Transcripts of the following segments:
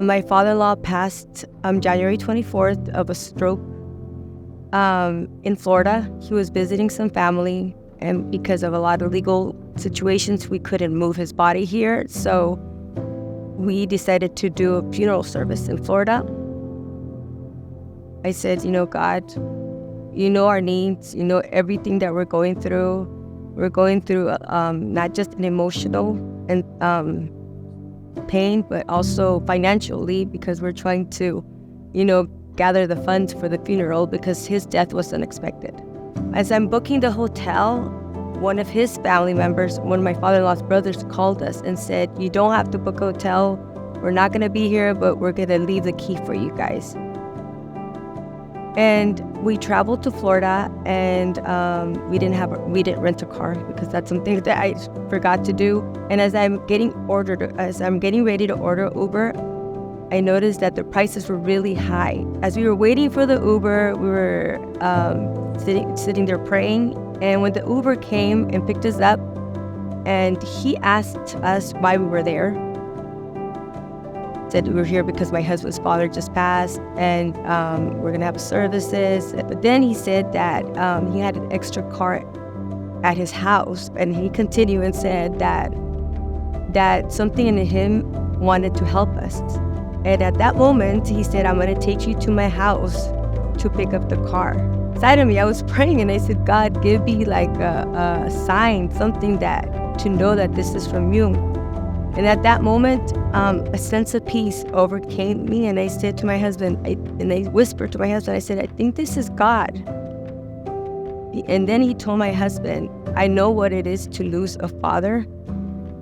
My father-in-law passed January 24th of a stroke in Florida. He was visiting some family, and because of a lot of legal situations, we couldn't move his body here. So we decided to do a funeral service in Florida. I said, God, you know our needs, you know everything that we're going through. We're going through not just an emotional and pain, but also financially, because we're trying to, gather the funds for the funeral because his death was unexpected. As I'm booking the hotel, one of his family members, one of my father-in-law's brothers, called us and said, you don't have to book a hotel. We're not going to be here, but we're going to leave the key for you guys. And we traveled to Florida, and we didn't rent a car because that's something that I forgot to do. And as I'm getting ready to order Uber, I noticed that the prices were really high. As we were waiting for the Uber, we were sitting there praying. And when the Uber came and picked us up, and he asked us why we were there, said we were here because my husband's father just passed, and we're gonna have services. But then he said that he had an extra car at his house, and he continued and said that something in him wanted to help us. And at that moment, he said, I'm gonna take you to my house to pick up the car. Inside of me, I was praying, and I said, God, give me like a sign, something to know that this is from you. And at that moment, a sense of peace overcame me, and I said to my husband, and I whispered to my husband, I said, I think this is God. And then he told my husband, I know what it is to lose a father.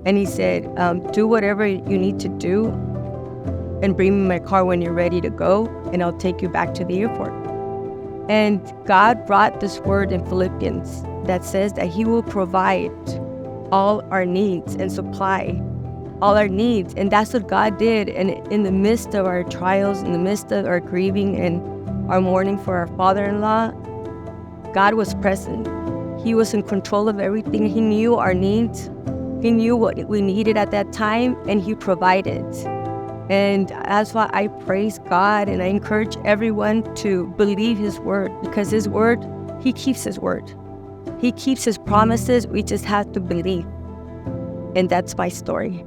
And he said, do whatever you need to do and bring me my car when you're ready to go, and I'll take you back to the airport. And God brought this word in Philippians that says that he will provide all our needs and supply all our needs. And that's what God did. And in the midst of our trials, in the midst of our grieving and our mourning for our father-in-law, God was present. He was in control of everything. He knew our needs. He knew what we needed at that time, and he provided. And that's why I praise God, and I encourage everyone to believe his word, because his word, he keeps his word. He keeps his promises. We just have to believe. And that's my story.